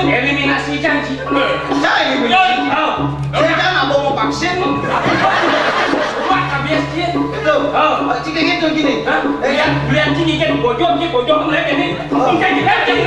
Eliminasi janji. Saya eliminasi. Saya jangan mau vaksin. Buat kabias dia. Betul. Jika gitu gini. Lihat sini kan bojong mereka ini. Kita.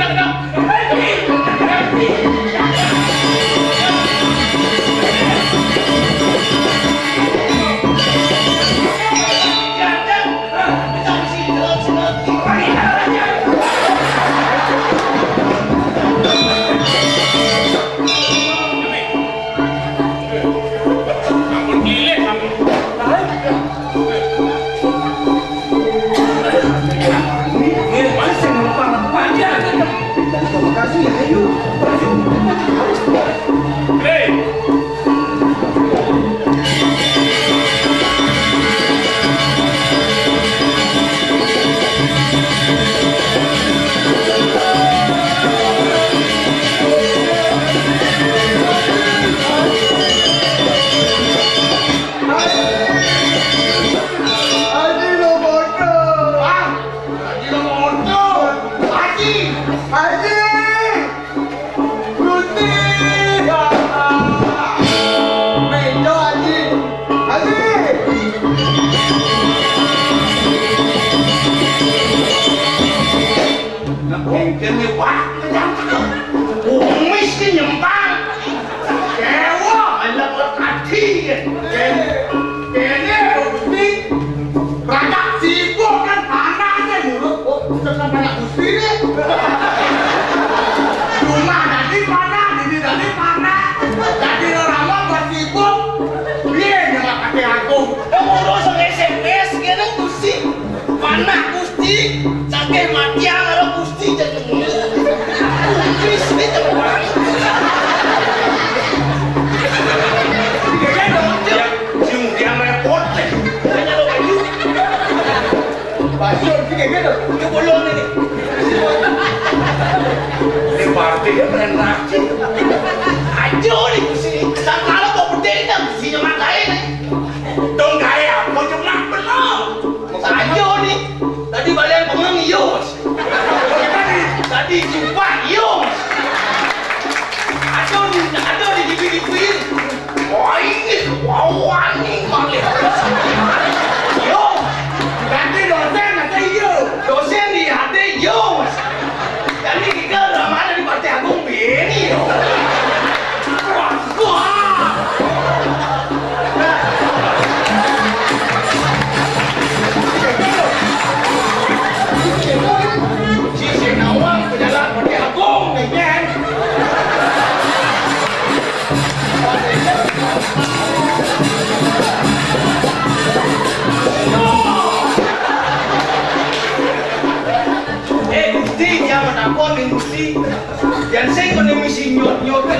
Yang saya kena misi nyot-nyot kan.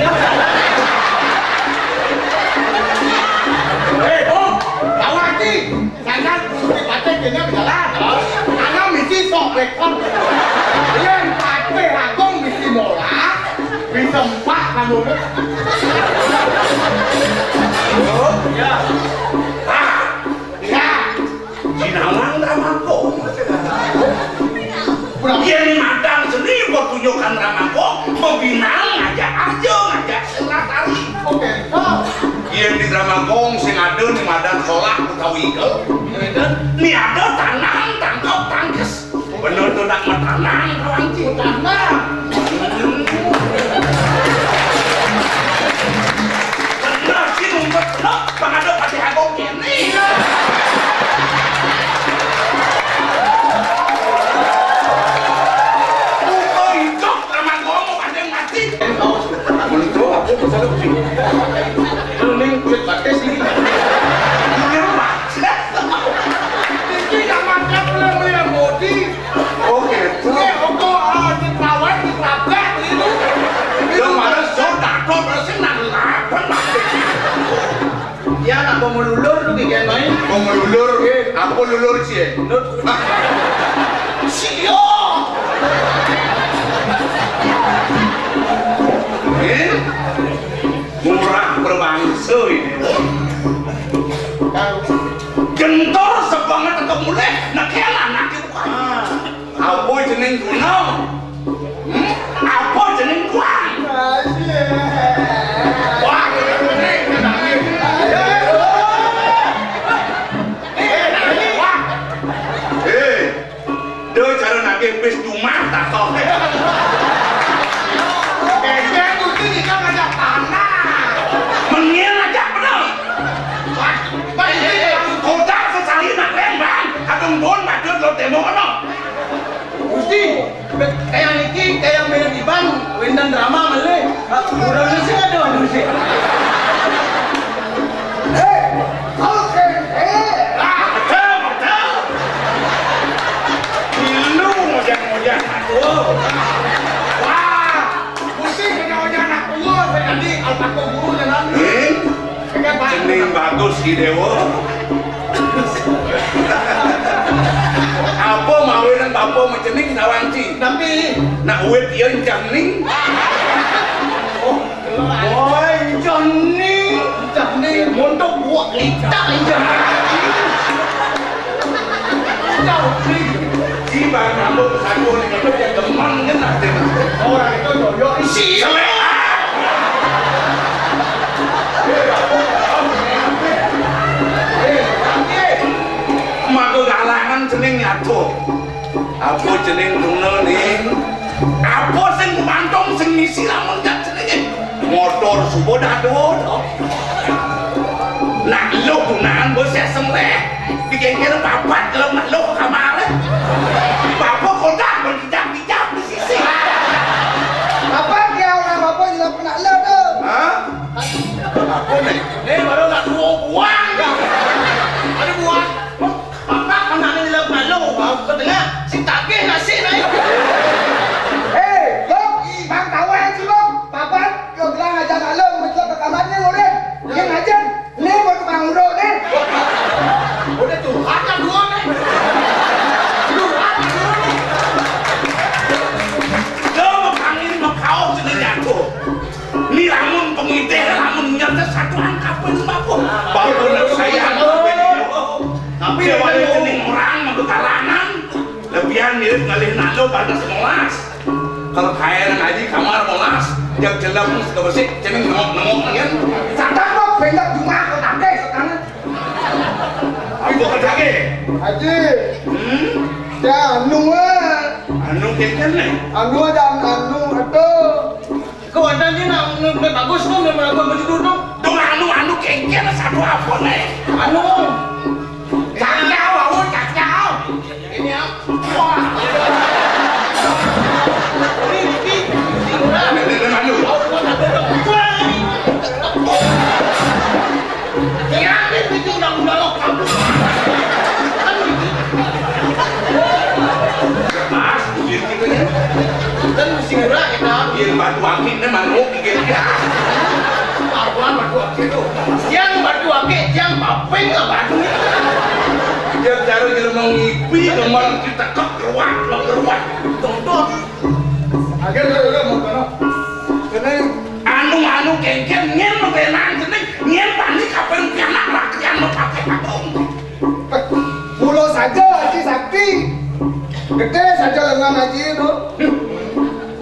Lawati, jangan pakai kena berjalan. Karena misi sok rekor. Yang pakai agung misi mola, bisa empat kamu. Ya. Ya. Jinawang Ramangkong. Yang madang sendiri buat tunjukkan Ramangkong, membinang ngajak aja, ngajak selatari. Oke. Yang di Ramangkong sing ada di madang solak utawi ke. Ni ada tanang tangkap tangkes. Bener tuh nak matanang orang cinta. Bener sih numpet no, pengaduk pasti aku kene. Uko hidup drama ngomong ada yang mati. Menurut aku masalah sih. Ning kulit bates iki. Ini macet. Iki gak makan mulai bodi. Oh gitu. Ini oko ditrawat ditrabek itu. Yang mana sudah kok bersih nak lapan mati. Ya nak mau melulur tu bikin main. Mau melulur, aku lulur sih. Sio. Murah berbangsa ini. Gentor sebanget untuk mulai nak kela nak bukan. Apa jeneng gunung? Apa jeneng kuang? Wah, ini nangis. Dia cara nak kepis cuma tak tahu. Kayaknya mesti kita ngajak tanah. Mengil aja benar. Kodak sesali nak lembang. Kadang pun macam lo temo no. Mesti kayak niki kayak main di bang, windan drama malah. Udah sih ada udah sih. Oke. Betul, betul. Lu mojang-mojang aku. Wah, mesti kena wajah anak tua tadi alpako guru jalan. Jeneng bagus di dewa. Apa mau nang bapak mencening sawanci? Tapi Nak uit dia jening. oh, Johnny, montok buat litak Johnny. Di bang rambut aku ni kalau dia gemang kan ada. Orang itu doyok isi. Maka galangan jeneng nyatu. Apa jeneng tunggal ni? Apa sing kemantong sing ngisi lamun gak jenenge? Motor subuh dah dodo. Nak lo gunaan bos saya semleh. Bikin kira papat kalau nak lo kamar. Bapak kodak berjam-jam di sisi. Apa dia orang apa juga pernah lo tu? Hah? Apa ni? Ni baru nak dua buang. Ada buang. Apa anak ni lo pernah lo? Kau dengar? Si takih nasi naik. Bang kawan si bang. Papat kau bilang aja nak lo betul ke kamarnya orang. Yang aja. Ni buat tukang urut ni. Udah tu, ada dua ni. Lo angin kau jeneng nyatu. Ni lamun pengitih lamun nyata satu angka pun mampu. Bapak nak sayang. Tapi wali jeneng orang mampu kalangan. Lebihan mirip ngalih nalo pada semolas. Kalau kaya ngaji kamar molas, yang jelam suka bersih, jeneng nemok kan. Sangat kok bentak cuma kau tak deh sekarang. Aku kejage. Haji. Ya anu Anu keken ni. anu ada anu ada. Kau ada ni nak bagus tu, nak bagus begitu tu. Dong anu keken satu apa ni? Anu. Cakau, awak cakau. Ini apa? Wah. Ini. Anu. Ya, ini tu undang-undang kamu. Mas, biar kita ni. Dan mesti gerak kita. Biar batu akik ni manuk keken dia. Apaan batu akik tu? Yang batu akik, yang paping ke batu ni. Dia cara kita mengipi kemarin kita keruat. Tonton. Agar dia mau kena. Kena Anu keken nyen lo tenang jeneng nyen tani kapan pianak rakyat lo pakai patung. pulau saja Haji Sakti. Gede saja lengan Haji itu.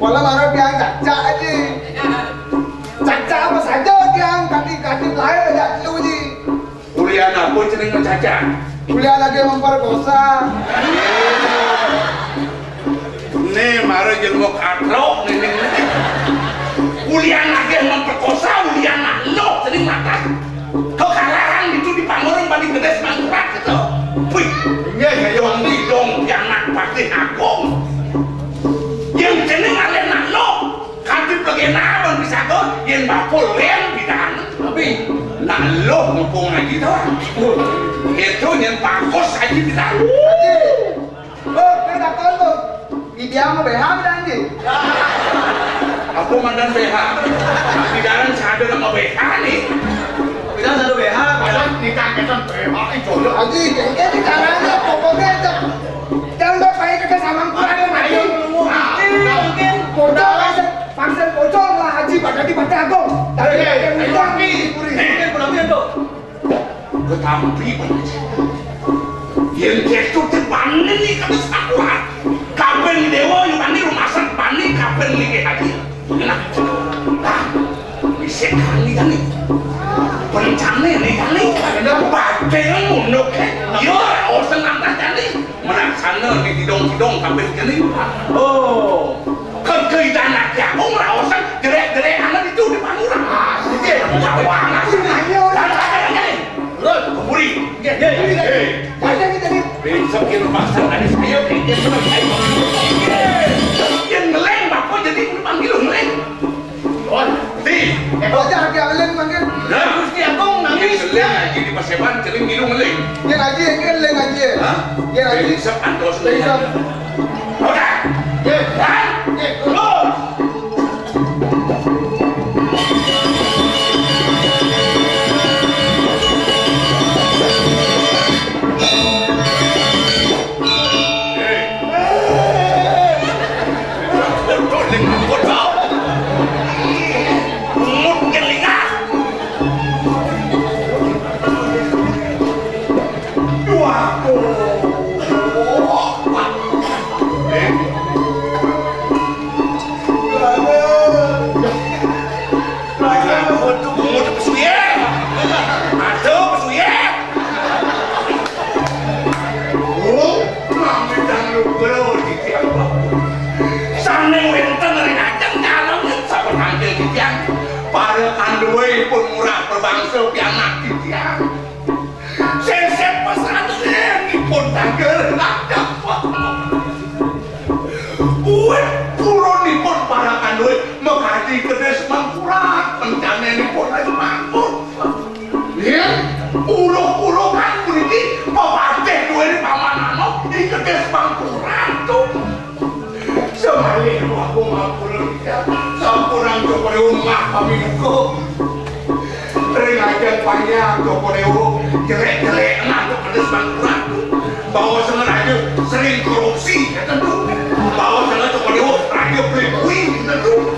Walau marah dia caca Haji. Caca apa saja dia kati lahir aja dulu Haji. Kuliah apa jeneng mencaca? Kuliah lagi memperkosa. Nih mara jelmo katrok nih. Kuliah lagi memperkosa, kuliah lo sering makan. Kau kalangan itu di Pangurung yen bakul len pidan. Tapi nak lo ngepung ngaji tau. Itu yen pakos aja pidan. Haji. Oh, kita kono. Dia mau BH dan ni. Aku mandan BH. Pidaran sadar sama BH nih. Kita satu BH, kalau nikah kita BH itu. Haji, ini caranya pokoknya jangan pakai kesamaan kurang Haji. Mungkin Pocong vaksin pocong lah Haji pada di Pantai Agung. Tapi mungkin penampilan tuh. Ketampi banget. Yang itu terpanen nih kata sakuran. Kapan dewa yang panik rumah sakit panik kapan lagi Haji. Nah, bisa kali kan nih. Perencana nih kan nih. Pakai ngunuk yo orang nanti nih. Melaksana di kidong-kidong kapan kan nih. Oh. Kekaitan aja, aku merasa gerek-gerek anak itu di panguran. Jadi, cawangan. Dan ada yang Bro, kemuri. Ada kita ni. Besok kita pasang dari saya, dia sudah saya. Yang ngeleng, bapak jadi panggil ngeleng. Oh, di. Bocah dia ngeleng manggil. Nah, Gusti Agung nangis. Ngeleng aja di Paseban, cering minum ngeleng. Yang Haji, ngeleng Haji. Hah? Yang Haji. Besok antos ngeleng. Oke. Kan? Terus. Sering korupsi, ya tentu. Bawa jangan coba radio beli tentu.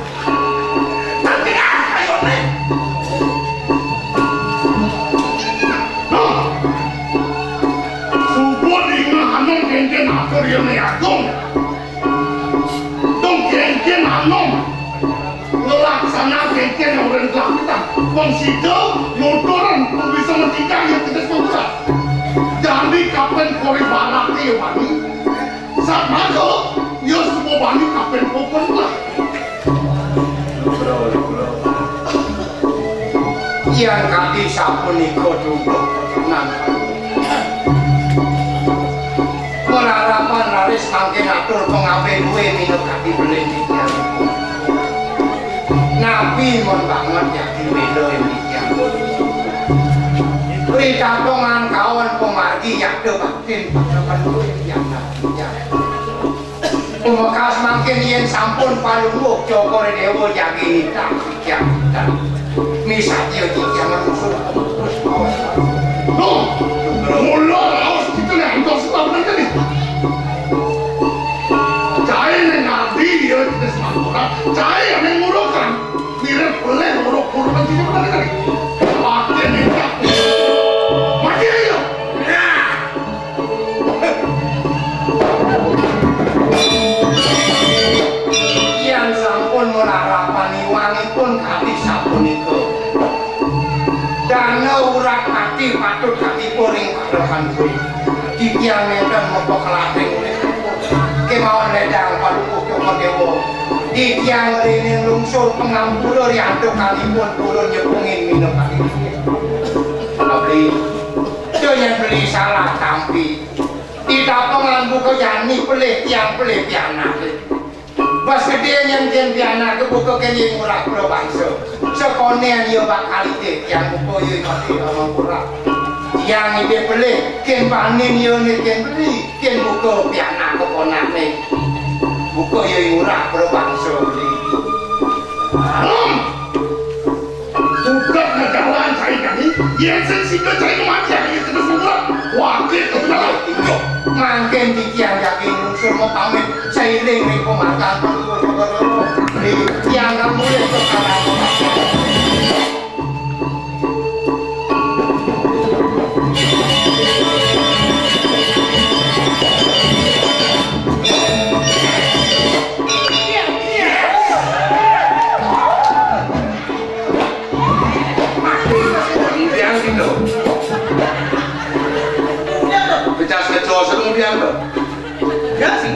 Tapi ayo nih. Subuh di nganong kengken atur yang niagung. Dong kengken anong. Laksana kengken yang orang lakukan. Wong sido notoran bisa mencegah yang tidak semula. Jadi kapan kori balaki wani? Saat masuk, yo semua wani kapan pokon lah. Yang kaki sampun iko dulu nanti. Pengharapan laris mangke ngatur pengawe duwe minum kaki belendikan. Nabi mon banget yakin beda demikian. Berita tongan kawan pemargi yang debatin pada duwe yang Umakas makin yen sampun palunguk Joko Dewa jagi tak sikian tak misatio jangan musuh Mula harus kita yang kau sebab nanti ni. Cahaya yang nabi dia tidak semua cahaya yang mengurungkan mirip boleh uruk-uruk nanti dia benar kali. Pakai ni tak mati ayo. yang sampun menarapani wangi pun kati sampun itu dana urat hati patut hati poring padokan kui dikian medan mopo kelateng kemauan ledang palukuk Joko Dewa dikian rini lungsur pengampura riantuk kalipun turun nyepungin minum kali tapi jangan beli salah tampi tidak pengambu ke yani pelih tiang pelih pianak Pas gede yang piana kebuka kenyi murah pro bangsa. Sekonen yo bakal ide yang buko yo mati omong murah. Yang ide beli ken panen yo nih ken beli ken buka piana keponane. Buka yo murah pro bangsa beli. Bukan negawaan saya kami, yang sensitif saya kematian yang kena semua. Wakil kebenaran itu. Makin dikian yakin unsur mau pamit seiring nih pemakaman yang kamu lihat sekarang. Biar Ya sih.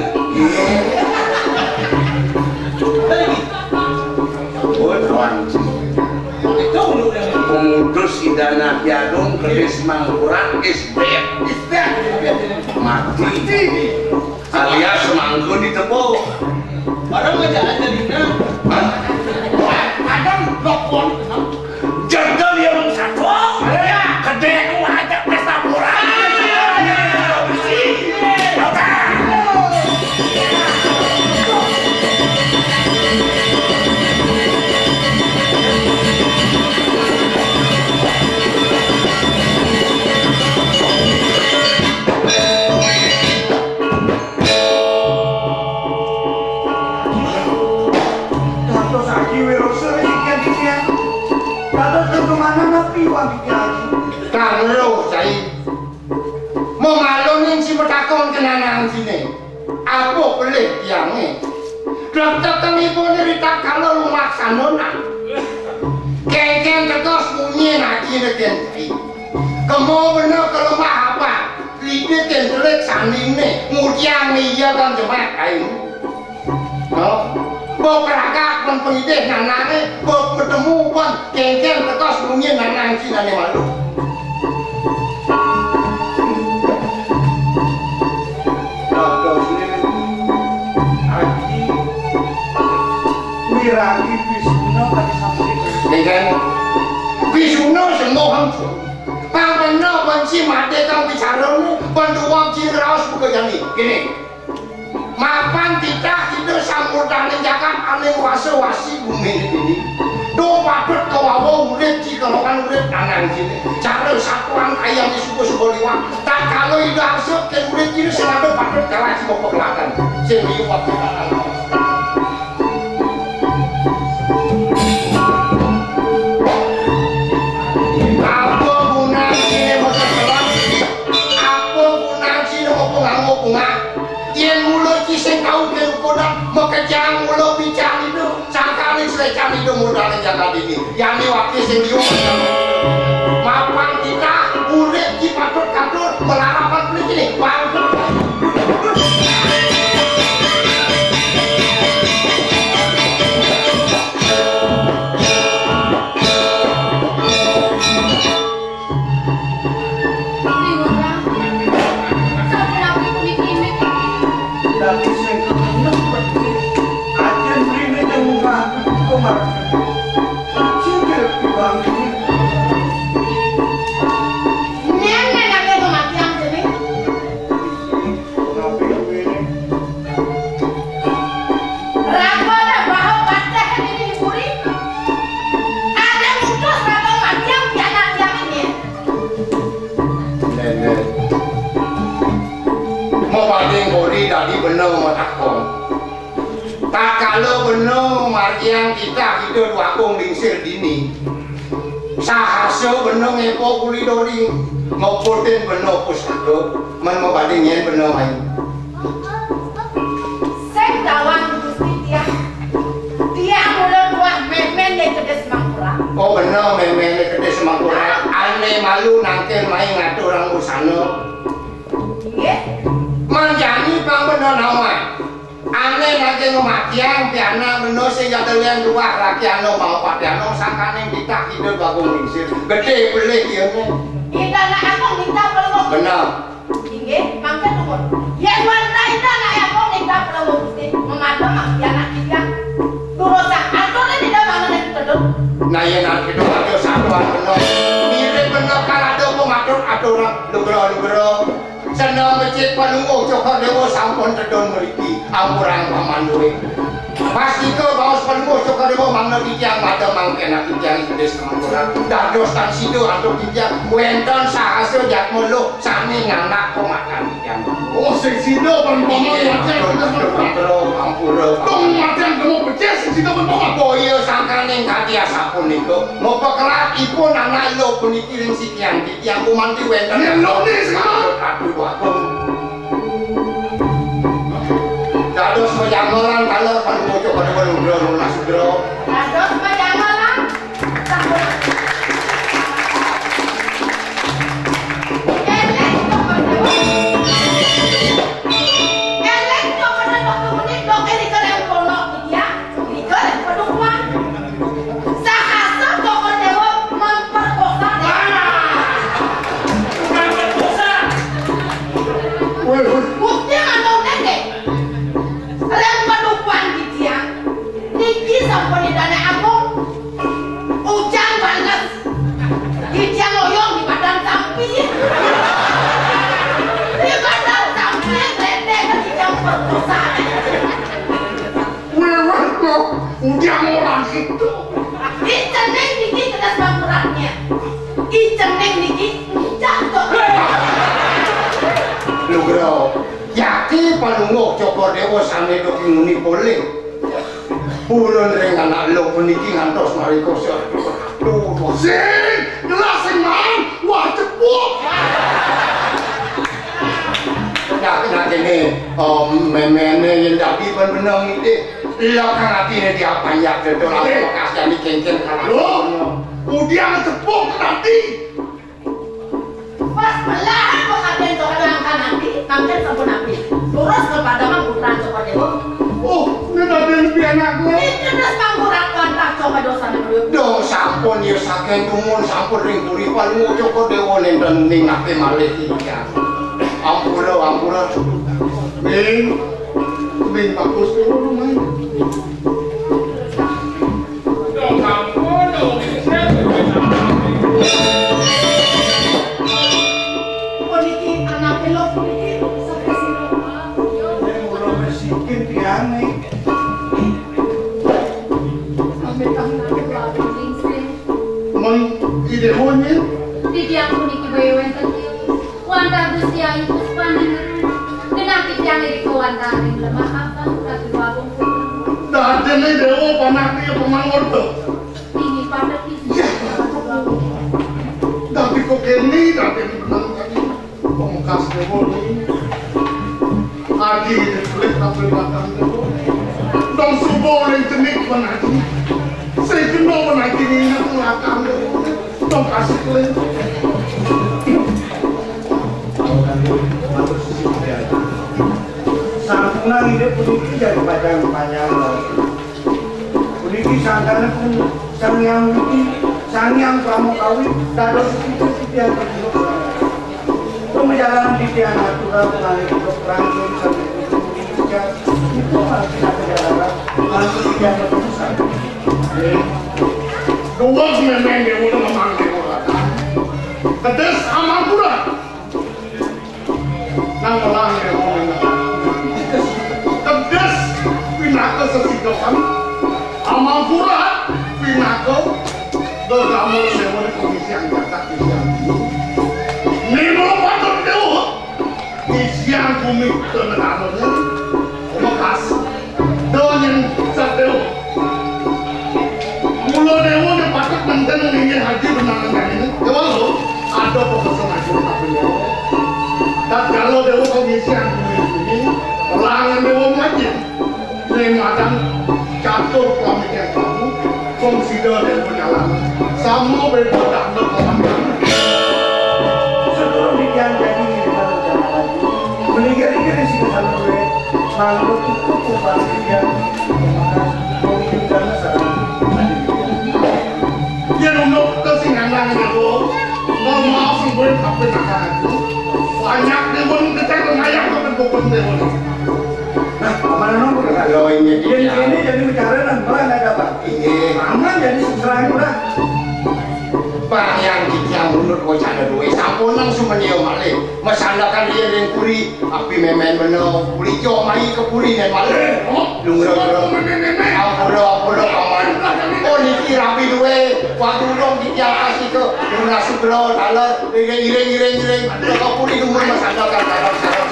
Pemutus idana piadong keris mangkurat isbet mati alias semangku ditepuk Orang aja ada dina. ada lopon jadal yang satu gede aja pesta murah Kalau saya mau malu nih si bertakon kenangan sini, apa boleh yang ini? Dokter kami pun cerita kalau rumah sanona, kengkeng terus bunyi lagi dengan saya. Kamu benar kalau mah apa? Lihat yang jelek saning nih, mudian iya kan cuma kain. Kau peragak dan pengideh nanane, kau bertemu pun kengkeng terus bunyi nanang sini nih malu. Wiragi Bisuna tadi sampai. Dengan Bisuna semua hancur. Pangpena benci mati kang bicara ni, penduang ciraus bukan yang ni. Gini, mapan tidak hidup sambutan jakan aling wasi bumi ini. Do patut kau awal urip jika kan urip nanang sini. Cara satuan ayam di suku liwat. Tak kalau hidup asuk ke urip ini selalu patut kalah si bopok kelatan. Sini waktu nanang. Yang mulut kisah kau berkodak mekejang mulut bicara itu sangkali selecam itu modal jaga ini yang diwakil sendiri mapan kita urip di patut katur melarapan pelik ini tak kalau benar margian kita hidup wakung lingsir dini sahasa benar ngepo kulidori ngopotin benar pusaka menmobadingin benar main sedawan gusti dia mulai buat memen di kedes Mangkura oh benar memen di kedes Mangkura aneh malu nangkir main ngatur orang busana iya manjani bang benar nama aneh lagi ngomatian piana bener sehingga kalian dua laki ano mau piano sangkane kita hidup bagung lingsir gede boleh dia kita nak aku minta pelawak benar tinggi mangga nomor ya wanita itu nak aku minta pelawak gusti mengapa mak piana kita aturan lugro seneng becik panunggung Joko Dewa sampun tedon mriki ampurang pamanduwe Mas Iko baos panunggung Joko Dewa mangna tiyang mada mangkena tiyang Des Kampuran dados tan sido antuk tiyang wonten sahasia jatmulu sami nganak komakan tiyang oh sing sido pan paman ampura tong matian kemo becik sing sido pan paman boyo sangkane kadya sapunika ngopo kelakipun anak lho puniki ring sitian tiyang kumanti wonten nyelone sekarang dados pajangoran kalor panunggung Joko Dewa Lundro lunas Sudro dados pajangoran Ujang orang itu Iceneng niki kedas bangkurannya Iceneng niki jatuh Lugro yaki panunggung Joko Dewa sami doki nguni boleh pulun ring anak lo puniki ngantos mariko sing gelas sing mang wah cepuk nak kene memene yang dapi pun benang ini lo kang atine dia banyak dodol aku kasih kengken lo udiang cepuk nanti pas belahan kok kaden to kadang nanti kamden sampun nabi lurus kepada mangkuran Joko Dewa oh ini ada lebih anakku ini kedas bangkuran kontrak coba dosa dulu dong sampun ya saking tumun sampun ring puripan Joko Dewa nenten ningake malih iki ampura Bing bagus itu lumayan dong ampun dong puniki anak pelok puniki sampai sini Mula bisikin tiane. sampai tangan aku lingsin mon ide honye Di tiang puniki bayawan kecil Wanda Gusti Ayu Puspanengan Kenapit yang iri kawantaring lemah apa Tapi wabung putri dah jadi dewa panak dia pemangor tuh Ini pada kisah tapi kok gini dah jadi benang tadi pemungkas dewa ini adi dikulit tampil belakang dewa dong subuh yang jenik penaji saya jenuh penaji ini nak belakang dewa dong kasih kulit Santunang ide puniki jadi panjang puniki sangkana pun sangyang pramukawi dados itu titian terburuk pemejalanan titian natural mengalir untuk rangkaian sampai Indonesia itu harus kita perjalanan lalu titian berterusan dua memang dewa memang dewa kedes amapura nang melang dewa kedes pinaka sesidokan amapura pinaka bergambar dewa komisi yang jatak di siang nemo patut dewa di siang bumi kemenangannya bekas dengan sadewa mulo dewa yang patut mantan ingin haji benangan ini dewa lo ada pesan haji tapi dewa dan kalau dewa komisi yang ini pelangan dewa majin lengatan catur pemikiran kamu consider dewa jalan sama berbeda dengan sebelum titian jadi kita berjalan lagi meninggal-inggal di sini sama gue makhluk itu kubah titian maka mau hidupkan saat dia untuk kesingangan dewa nggak mau sih gue tapi nak itu banyak dewa kita mengayak ke pokok dewa nah mana nomor kan kalau ini ini jadi bicara dan malah nggak dapat iya aman jadi seserang udah Pak yang mundur kok jane duwe sampun nang sumenyo malih mesandakan yen kuri api memen beno kuri yo mai ke kuri nen malih lungrong ampura kawan oh niki rapi duwe waktu dong ditiap kasih ke Luna Sugro dalar ireng ke kuri lumur mesandakan